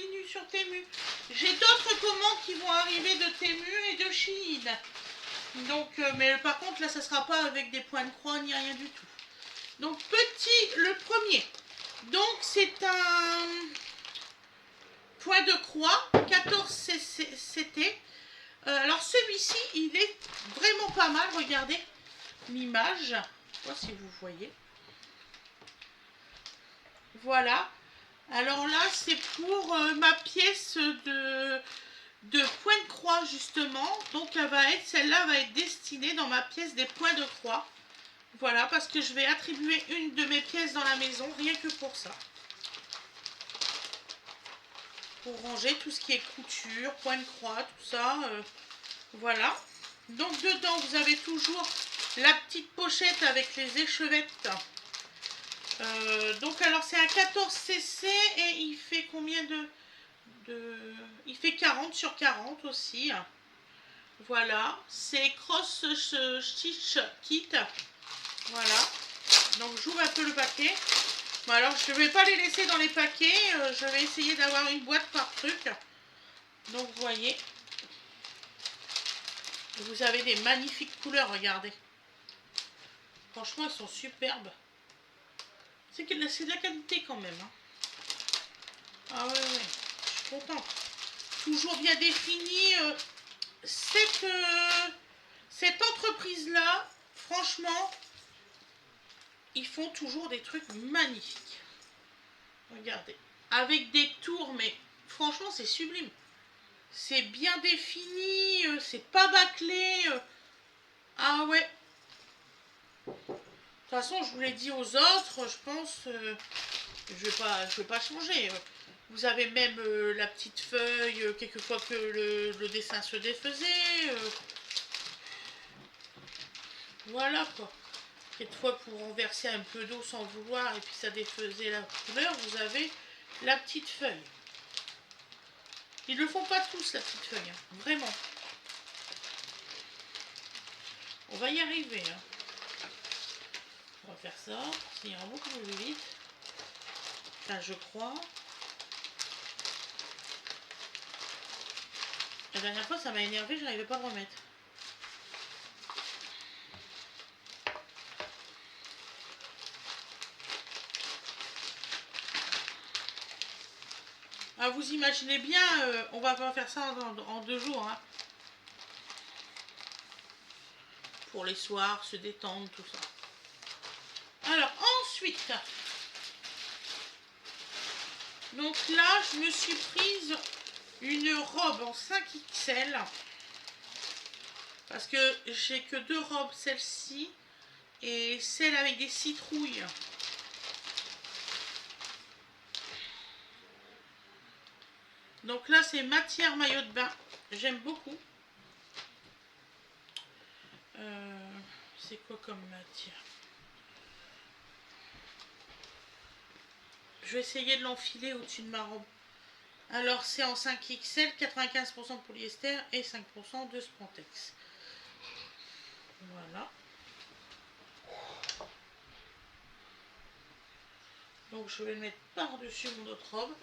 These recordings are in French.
continue sur Temu. J'ai d'autres commandes qui vont arriver de Temu et de Shein. Donc, mais par contre, là, ça sera pas avec des points de croix ni rien du tout. Donc, le premier. Donc, c'est un point de croix, 14 CT. Alors, celui-ci, il est vraiment pas mal. Regardez l'image. Je sais pas si vous voyez. Voilà. Alors là, c'est pour ma pièce de point de croix, justement. Donc, celle-là va être destinée dans ma pièce des points de croix. Voilà, parce que je vais attribuer une de mes pièces dans la maison, rien que pour ça. Pour ranger tout ce qui est couture, point de croix, tout ça. Voilà. Donc, dedans, vous avez toujours la petite pochette avec les échevettes. Donc, alors, c'est un 14 cc et il fait combien il fait 40 sur 40 aussi. Voilà. C'est Cross Stitch Kit. Voilà. Donc, j'ouvre un peu le paquet. Bon, alors, je ne vais pas les laisser dans les paquets. Je vais essayer d'avoir une boîte par truc. Donc, vous voyez. Vous avez des magnifiques couleurs, regardez. Franchement, elles sont superbes. C'est de la qualité quand même. Hein. Ah ouais, je suis contente. Toujours bien défini. Cette entreprise-là, franchement, ils font toujours des trucs magnifiques. Regardez. Avec des tours, mais franchement, c'est sublime. C'est bien défini, c'est pas bâclé. Ah ouais. De toute façon, je vous l'ai dit aux autres, je pense, je vais pas changer. Vous avez même la petite feuille, quelquefois que le dessin se défaisait. Voilà quoi. Quelquefois pour renverser un peu d'eau sans vouloir et puis ça défaisait la couleur, vous avez la petite feuille. Ils le font pas tous la petite feuille, hein. Vraiment. On va y arriver. Hein. On va faire ça, ça ira beaucoup plus vite. Enfin, je crois. La dernière fois, ça m'a énervé, je n'arrivais pas à le remettre. Ah, vous imaginez bien, on va pas faire ça en 2 jours. Hein. Pour les soirs, se détendre, tout ça. Alors, ensuite... Donc là, je me suis prise une robe en 5XL. Parce que j'ai que 2 robes, celle-ci et celle avec des citrouilles. Donc là, c'est matière maillot de bain. J'aime beaucoup. C'est quoi comme matière? Je vais essayer de l'enfiler au-dessus de ma robe. Alors, c'est en 5XL, 95% polyester et 5% de spandex. Voilà. Donc, je vais le mettre par-dessus mon autre robe.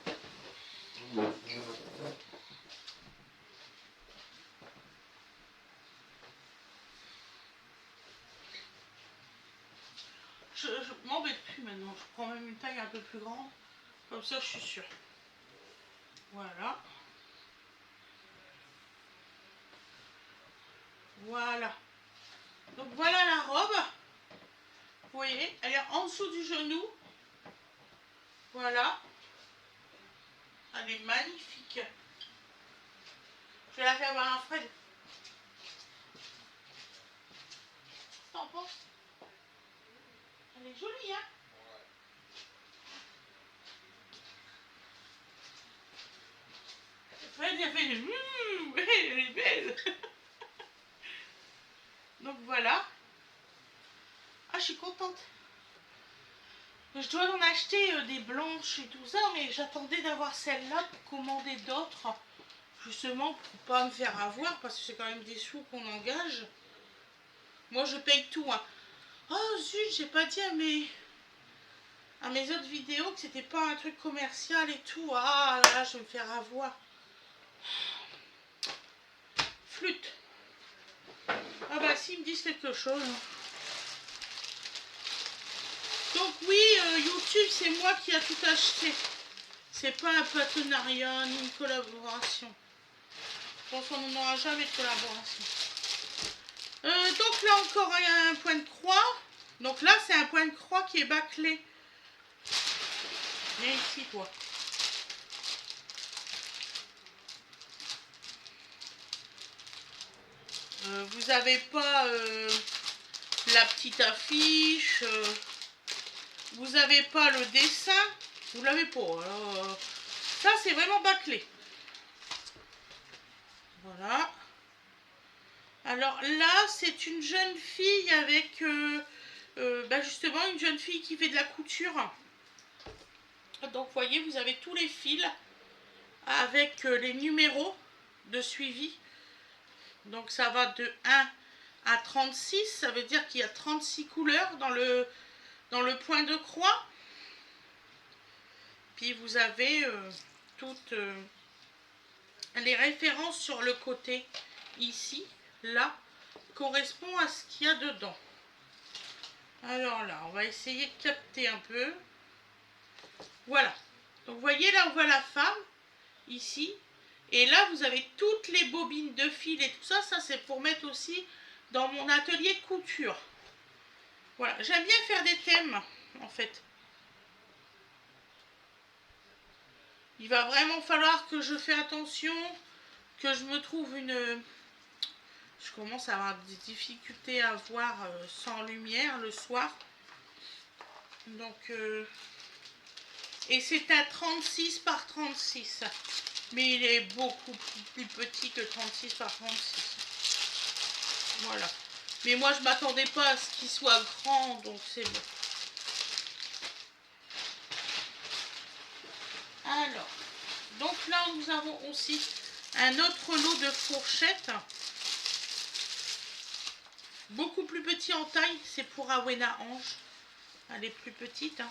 Je m'embête plus maintenant. Je prends même une taille un peu plus grande. Comme ça, je suis sûre. Voilà. Voilà. Donc, voilà la robe. Vous voyez, elle est en dessous du genou. Voilà. Elle est magnifique. Je vais la faire voir à Fred. T'en penses? Elle est jolie, hein? Fred, il a fait une... elle est belle. Donc voilà. Ah, je suis contente. Je dois en acheter des blanches et tout ça, mais j'attendais d'avoir celle-là pour commander d'autres. Justement, pour pas me faire avoir, parce que c'est quand même des sous qu'on engage. Moi, je paye tout. Hein. Oh, zut, j'ai pas dit à mes autres vidéos que c'était pas un truc commercial et tout. Ah là, là je vais me faire avoir. Flûte. Ah bah si, ils me disent quelque chose. Donc oui, YouTube, c'est moi qui a tout acheté. C'est pas un partenariat ni une collaboration. Je pense qu'on n'aura jamais de collaboration. Donc là encore, il y a un point de croix. Donc là, c'est un point de croix qui est bâclé. Viens ici, toi. Vous n'avez pas la petite affiche. Vous n'avez pas le dessin. Vous l'avez pas. Alors, ça, c'est vraiment bâclé. Voilà. Alors là, c'est une jeune fille avec... bah justement, une jeune fille qui fait de la couture. Donc, vous voyez, vous avez tous les fils avec les numéros de suivi. Donc, ça va de 1 à 36. Ça veut dire qu'il y a 36 couleurs dans le point de croix. Puis, vous avez toutes les références sur le côté. Ici, là, correspond à ce qu'il y a dedans. Alors là, on va essayer de capter un peu. Voilà. Donc, vous voyez, là, on voit la femme, ici. Et là, vous avez toutes les bobines de fil et tout ça. Ça, c'est pour mettre aussi dans mon atelier couture. Voilà. J'aime bien faire des thèmes, en fait. Il va vraiment falloir que je fasse attention, que je me trouve une... Je commence à avoir des difficultés à voir sans lumière le soir. Donc... Et c'est un 36 par 36. Mais il est beaucoup plus petit que 36 par 36. Voilà. Mais moi, je ne m'attendais pas à ce qu'il soit grand, donc c'est bon. Alors, donc là, nous avons aussi un autre lot de fourchettes. Beaucoup plus petit en taille. C'est pour Awena Ange. Elle est plus petite. Hein.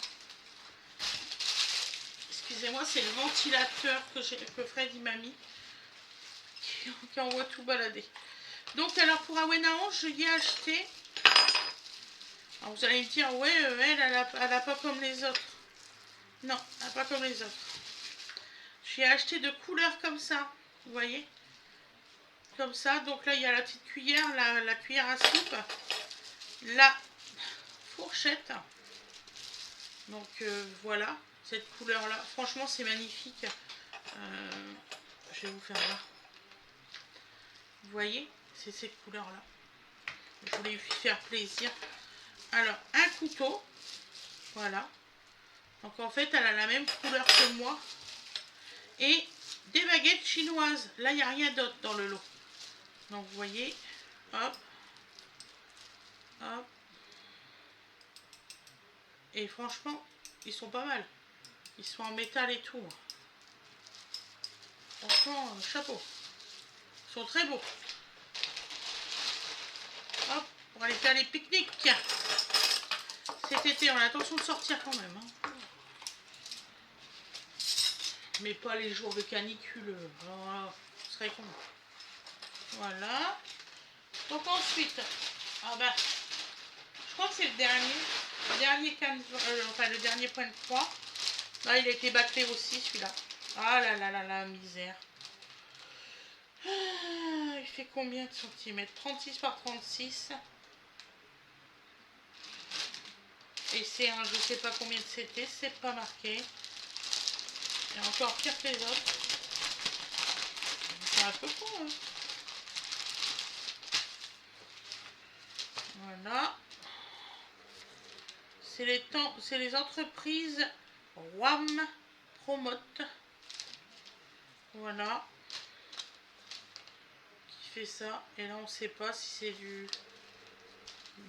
Excusez-moi, c'est le ventilateur que Fred m'a mis. Qui envoie tout balader. Donc, alors pour Awena Ange, je y ai acheté. Alors, vous allez me dire, ouais, elle a pas comme les autres. Non, elle n'a pas comme les autres. J'ai acheté de couleurs comme ça. Vous voyez? Comme ça. Donc là, il y a la petite cuillère, la cuillère à soupe. La fourchette. Donc voilà, cette couleur-là. Franchement, c'est magnifique. Je vais vous faire voir. Vous voyez? C'est cette couleur-là. Je voulais lui faire plaisir. Alors, un couteau. Voilà. Donc en fait, elle a la même couleur que moi. Et des baguettes chinoises. Là, il n'y a rien d'autre dans le lot. Donc vous voyez. Hop. Hop. Et franchement, ils sont pas mal. Ils sont en métal et tout. Franchement, chapeau. Ils sont très beaux. Hop, pour aller faire les pique-niques. Cet été, on a l'intention de sortir quand même. Hein. Mais pas les jours de canicule. Oh, ce serait con. Voilà. Donc ensuite, ah bah, je crois que c'est le dernier. Enfin, le dernier point de croix. Là, il a été bâclé aussi, celui-là. Ah là là là là, misère. Ah, il fait combien de centimètres? 36 par 36. Et c'est un, je sais pas combien de c'était, c'est pas marqué. Et encore pire que les autres. C'est un peu con, hein. Voilà. C'est les entreprises WAM Promote. Voilà. Qui fait ça. Et là, on ne sait pas si c'est du...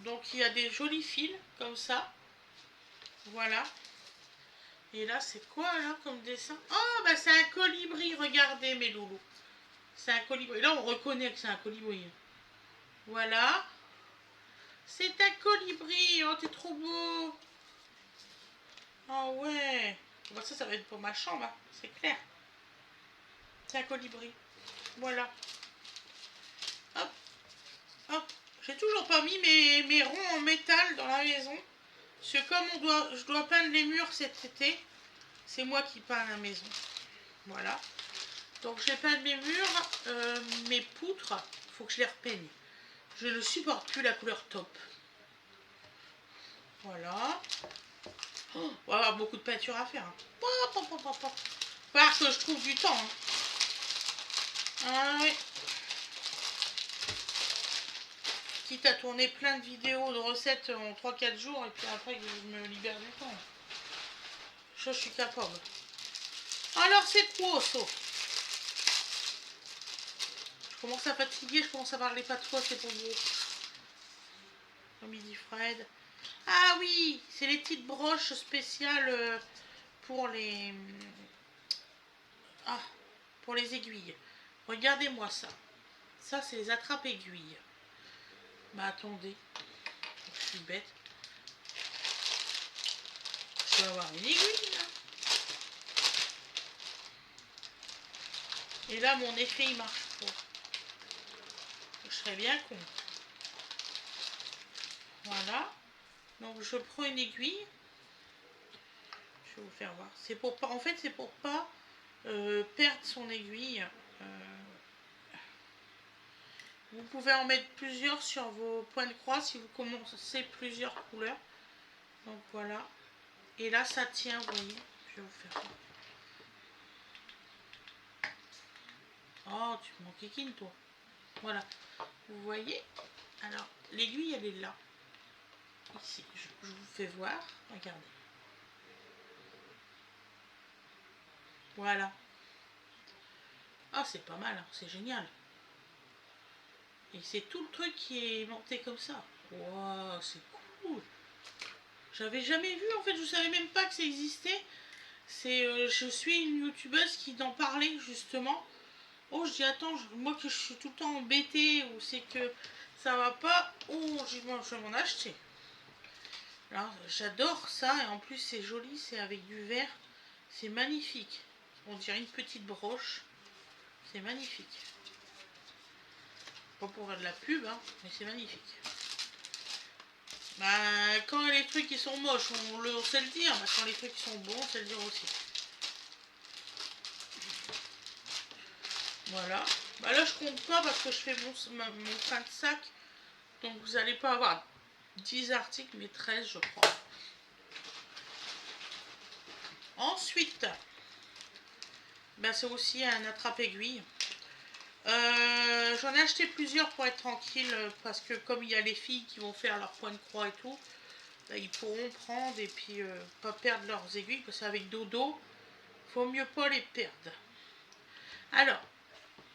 Donc, il y a des jolis fils, comme ça. Voilà. Et là, c'est quoi, là, comme dessin? Oh, bah, c'est un colibri. Regardez, mes loulous. C'est un colibri. Là, on reconnaît que c'est un colibri. Voilà. C'est un colibri. Oh, t'es trop beau. Ah ouais. Bon, ça va être pour ma chambre, hein, c'est clair. C'est un colibri. Voilà. Hop, hop. J'ai toujours pas mis mes ronds en métal dans la maison. Parce que comme je dois peindre les murs cet été, c'est moi qui peins la maison. Voilà. Donc j'ai peint mes murs, mes poutres, il faut que je les repeigne. Je ne supporte plus la couleur taupe. Voilà. Oh, on va avoir beaucoup de peinture à faire. Hein. Faut voir que je trouve du temps. Hein. Ah oui. Quitte à tourner plein de vidéos de recettes en 3-4 jours et puis après que je me libère du temps. Ça, je suis capable. Alors c'est quoi ça? Je commence à fatiguer, je commence à parler pas trop, c'est pour vous. Au midi Fred. Ah oui, c'est les petites broches spéciales pour les... Ah, pour les aiguilles. Regardez-moi ça. Ça, c'est les attrape-aiguilles. Bah attendez, je suis bête. Je dois avoir une aiguille là. Et là, mon effet, il marche pas. Je serais bien con. Voilà. Donc, je prends une aiguille. Je vais vous faire voir. C'est pour pas... En fait, c'est pour pas perdre son aiguille. Vous pouvez en mettre plusieurs sur vos points de croix si vous commencez plusieurs couleurs. Donc, voilà. Et là, ça tient, vous voyez. Je vais vous faire voir. Oh, tu m'enquiquines, toi. Voilà. Vous voyez? Alors, l'aiguille, elle est là. Ici, je vous fais voir. Regardez. Voilà. Ah, c'est pas mal, hein, c'est génial. Et c'est tout le truc qui est monté comme ça. Wow, c'est cool. J'avais jamais vu, en fait, je savais même pas que ça existait. Je suis une youtubeuse qui en parlait, justement. Oh, je dis, attends, moi que je suis tout le temps embêtée, ou c'est que ça va pas. Oh, je vais m'en acheter. Alors, j'adore ça, et en plus, c'est joli, c'est avec du verre. C'est magnifique. On dirait une petite broche. C'est magnifique. Pas pour faire de la pub, hein, mais c'est magnifique. Bah, quand les trucs qui sont moches, on sait le dire. Bah, quand les trucs qui sont bons, on sait le dire aussi. Voilà. Bah là, je compte pas parce que je fais mon fin de sac. Donc, vous n'allez pas avoir 10 articles, mais 13, je crois. Ensuite, bah, c'est aussi un attrape-aiguille. J'en ai acheté plusieurs pour être tranquille parce que comme il y a les filles qui vont faire leur point de croix et tout, bah, ils pourront prendre et puis pas perdre leurs aiguilles parce qu'avec dodo, faut mieux pas les perdre. Alors,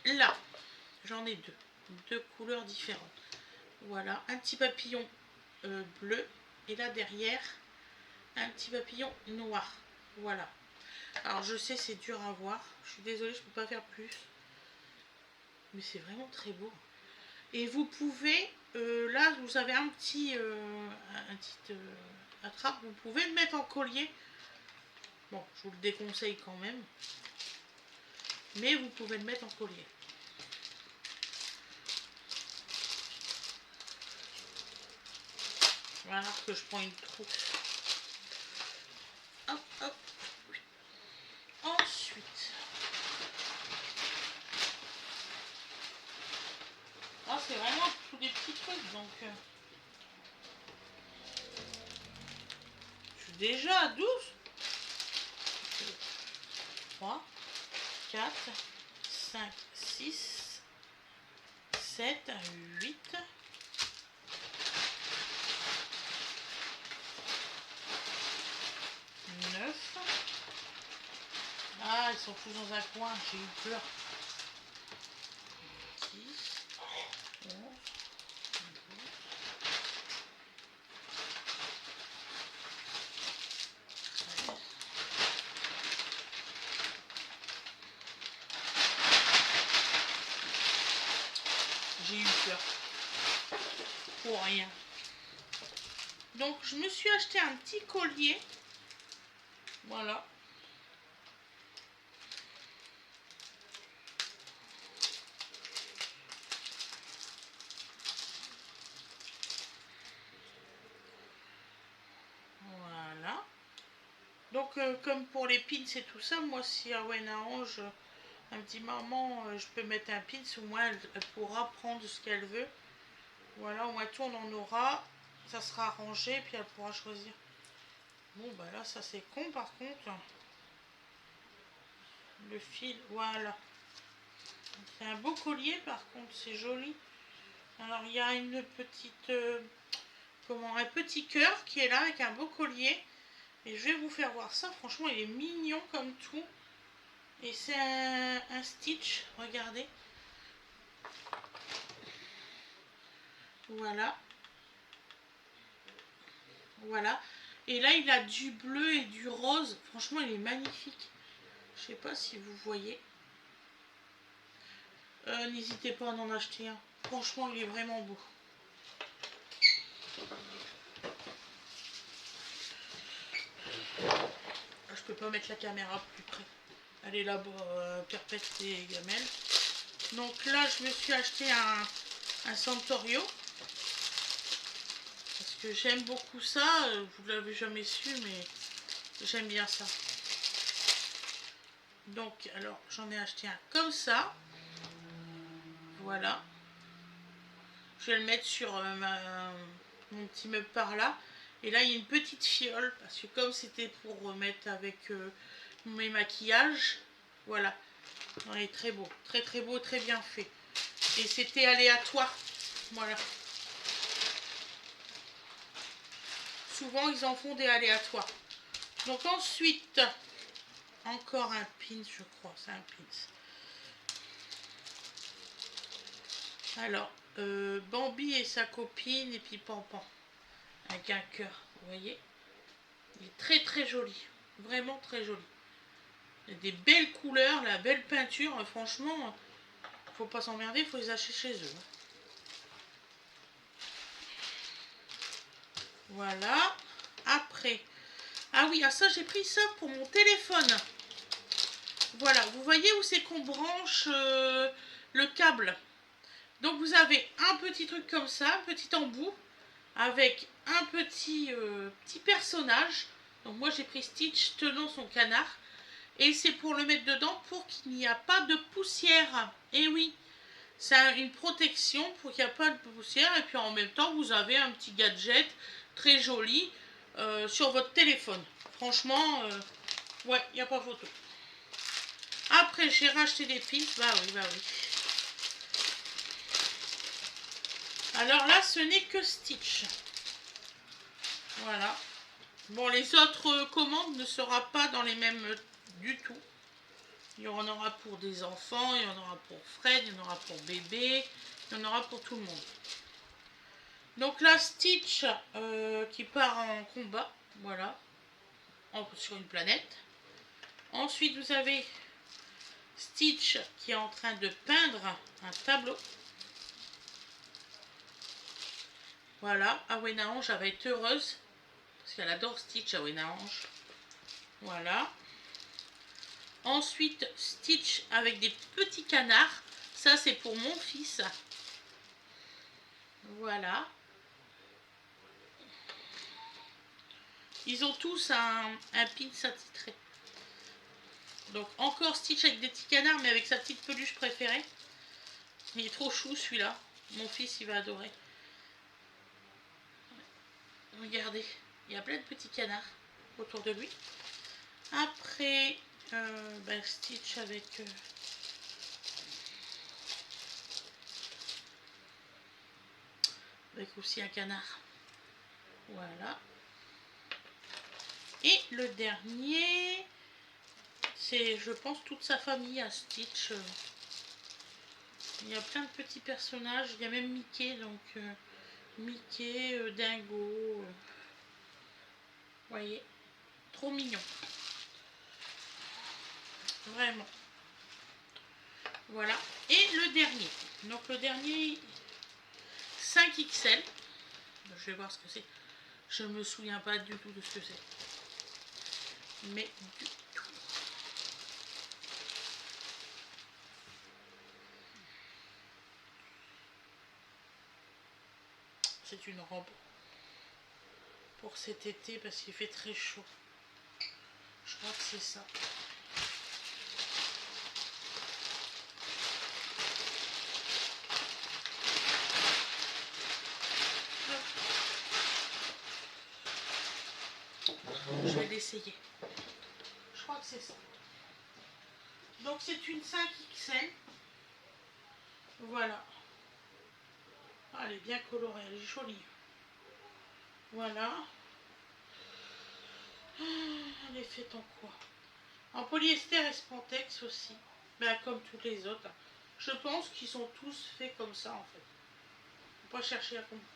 là, j'en ai deux couleurs différentes. Voilà, un petit papillon bleu et là derrière, un petit papillon noir. Voilà. Alors je sais, c'est dur à voir. Je suis désolée, je peux pas faire plus. Mais c'est vraiment très beau. Et vous pouvez, là vous avez un petit attrape, vous pouvez le mettre en collier. Bon, je vous le déconseille quand même. Mais vous pouvez le mettre en collier. Voilà que je prends une trousse. Hop, hop. Ensuite. Ah, c'est vraiment tous des petits trucs, donc... je suis déjà à 12. 3, 4, 5, 6, 7, 8... 9. Ah, ils sont tous dans un coin, j'ai eu peur. 10, 11, 12, 13. J'ai eu peur. Pour rien. Donc, je me suis acheté un petit collier Voilà. Voilà. Donc comme pour les pins et tout ça, moi si Awen arrange un petit moment, je peux mettre un pins, au moins elle pourra prendre ce qu'elle veut. Voilà, au moins tout on en aura, ça sera arrangé, puis elle pourra choisir. Bon bah là ça c'est con par contre. Le fil, voilà. C'est un beau collier par contre, c'est joli. Alors il y a une petite, un petit cœur qui est là avec un beau collier. Et je vais vous faire voir ça, franchement il est mignon comme tout. Et c'est un stitch, regardez. Voilà. Voilà. Et là il a du bleu et du rose. Franchement il est magnifique. Je sais pas si vous voyez. N'hésitez pas à en acheter un. Franchement il est vraiment beau. Je peux pas mettre la caméra plus près. Elle est là pour perpète et gamelles. Donc là je me suis acheté un Santorio. Parce que j'aime beaucoup ça. Vous l'avez jamais su mais j'aime bien ça. Donc alors j'en ai acheté un comme ça. Voilà. Je vais le mettre sur mon petit meuble par là. Et là il y a une petite fiole. Parce que comme c'était pour remettre avec mes maquillages. Voilà. Il est très beau. Très très beau, très bien fait. Et c'était aléatoire. Voilà. Souvent ils en font des aléatoires. Donc ensuite, encore un pin, je crois, c'est un pin. Alors, Bambi et sa copine, et puis Pampan, avec un cœur, vous voyez. Il est très très joli, vraiment très joli. Il y a des belles couleurs, la belle peinture, franchement, faut pas s'emmerder, il faut les acheter chez eux. Voilà. Après, ah oui, ah ça j'ai pris ça pour mon téléphone. Voilà, vous voyez où c'est qu'on branche le câble. Donc vous avez un petit truc comme ça, un petit embout, avec un petit personnage. Donc moi j'ai pris Stitch tenant son canard. Et c'est pour le mettre dedans pour qu'il n'y a pas de poussière. Et oui, c'est une protection pour qu'il n'y a pas de poussière. Et puis en même temps vous avez un petit gadget très joli sur votre téléphone. Franchement, ouais, il n'y a pas photo. Après j'ai racheté des pins, bah oui, bah oui. Alors là, ce n'est que Stitch. Voilà. Bon, les autres commandes ne seront pas dans les mêmes du tout. Il y en aura pour des enfants, il y en aura pour Fred, il y en aura pour bébé, il y en aura pour tout le monde. Donc là, Stitch qui part en combat, voilà, sur une planète. Ensuite, vous avez Stitch qui est en train de peindre un tableau. Voilà, Awena Ange va être heureuse. Parce qu'elle adore Stitch, Awena Ange. Voilà. Ensuite, Stitch avec des petits canards. Ça, c'est pour mon fils. Voilà. Ils ont tous un pins attitré. Donc, encore Stitch avec des petits canards, mais avec sa petite peluche préférée. Il est trop chou, celui-là. Mon fils, il va adorer. Regardez, il y a plein de petits canards autour de lui. Après, Stitch avec aussi un canard. Voilà. Et le dernier, c'est, je pense, toute sa famille à Stitch. Il y a plein de petits personnages. Il y a même Mickey, donc Mickey, Dingo. Vous voyez, trop mignon. Vraiment. Voilà. Et le dernier. Donc le dernier, 5XL. Je vais voir ce que c'est. Je me souviens pas du tout de ce que c'est. Mais du tout. C'est une robe pour cet été parce qu'il fait très chaud. Je crois que c'est ça. Je vais l'essayer. Je crois que c'est ça. Donc c'est une 5XL. Voilà. Ah, elle est bien colorée, elle est jolie. Voilà. Elle est faite en quoi? En polyester et spandex aussi. Ben, comme toutes les autres. Je pense qu'ils sont tous faits comme ça en fait. Faut pas chercher à comprendre.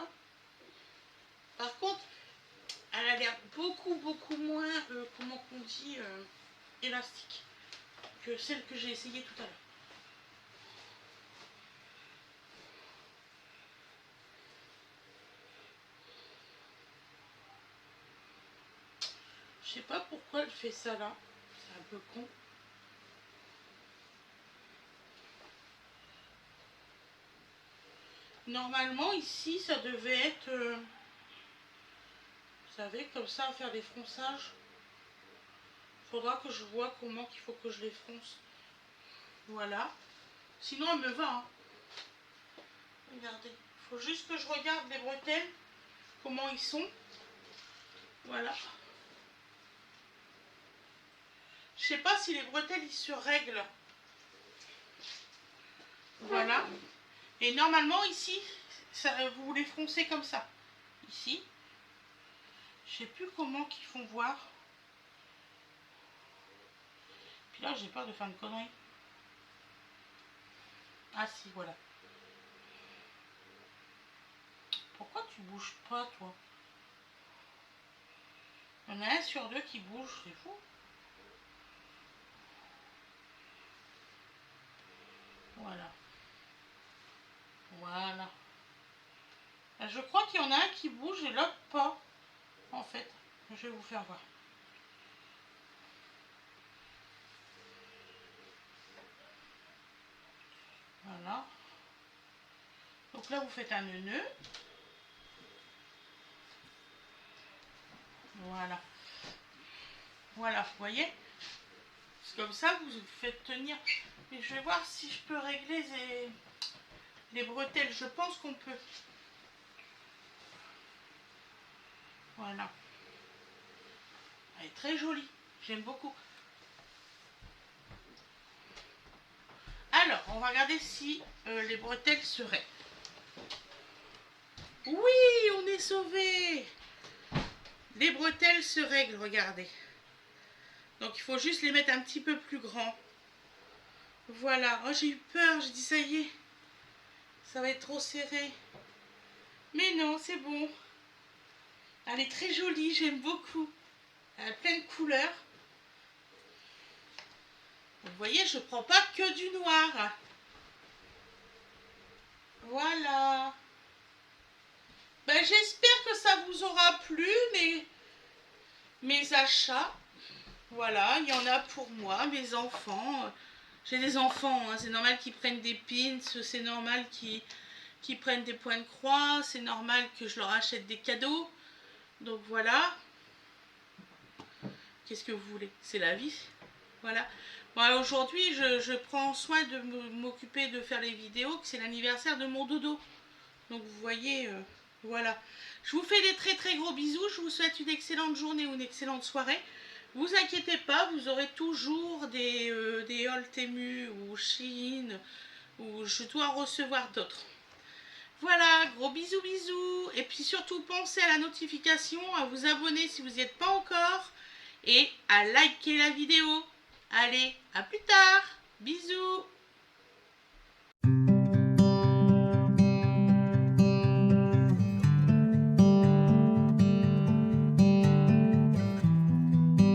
Hop. Par contre, elle a l'air beaucoup moins, comment on dit, élastique que celle que j'ai essayée tout à l'heure. Je sais pas pourquoi elle fait ça là. C'est un peu con. Normalement ici ça devait être, vous savez, comme ça, à faire des fronçages. Faudra que je vois comment il faut que je les fronce. Voilà. Sinon elle me va. Hein. Regardez. Il faut juste que je regarde les bretelles. Comment ils sont. Voilà. Je sais pas si les bretelles ils se règlent. Voilà. Et normalement ici, ça, vous les froncez comme ça. Ici. Je sais plus comment qu'ils font voir. Puis là j'ai peur de faire une connerie. Ah si, voilà. Pourquoi tu bouges pas toi? Il y en a un sur deux qui bouge, c'est fou. Voilà. Voilà. Je crois qu'il y en a un qui bouge et l'autre pas. En fait, je vais vous faire voir. Voilà. Donc là, vous faites un nœud. Voilà. Voilà, vous voyez? C'est comme ça, vous faites tenir. Mais je vais voir si je peux régler les bretelles. Je pense qu'on peut. Voilà. Elle est très jolie. J'aime beaucoup. Alors, on va regarder si les bretelles se règlent. Oui, on est sauvés. Les bretelles se règlent, regardez. Donc il faut juste les mettre un petit peu plus grands. Voilà. Oh, j'ai eu peur, j'ai dit ça y est. Ça va être trop serré. Mais non, c'est bon. Elle est très jolie, j'aime beaucoup. Elle a plein de couleurs. Vous voyez, je ne prends pas que du noir. Voilà. Ben, j'espère que ça vous aura plu, mes achats. Voilà, il y en a pour moi, mes enfants. J'ai des enfants, hein, c'est normal qu'ils prennent des pins, c'est normal qu'ils prennent des points de croix, c'est normal que je leur achète des cadeaux. Donc voilà. Qu'est-ce que vous voulez? C'est la vie. Voilà. Bon, aujourd'hui, je prends soin de m'occuper de faire les vidéos, que c'est l'anniversaire de mon dodo. Donc vous voyez, voilà. Je vous fais des très gros bisous. Je vous souhaite une excellente journée ou une excellente soirée. Vous inquiétez pas, vous aurez toujours des hauls Temu ou Shein, ou je dois en recevoir d'autres. Voilà, gros bisous bisous. Et puis surtout, pensez à la notification, à vous abonner si vous n'y êtes pas encore, et à liker la vidéo. Allez, à plus tard. Bisous.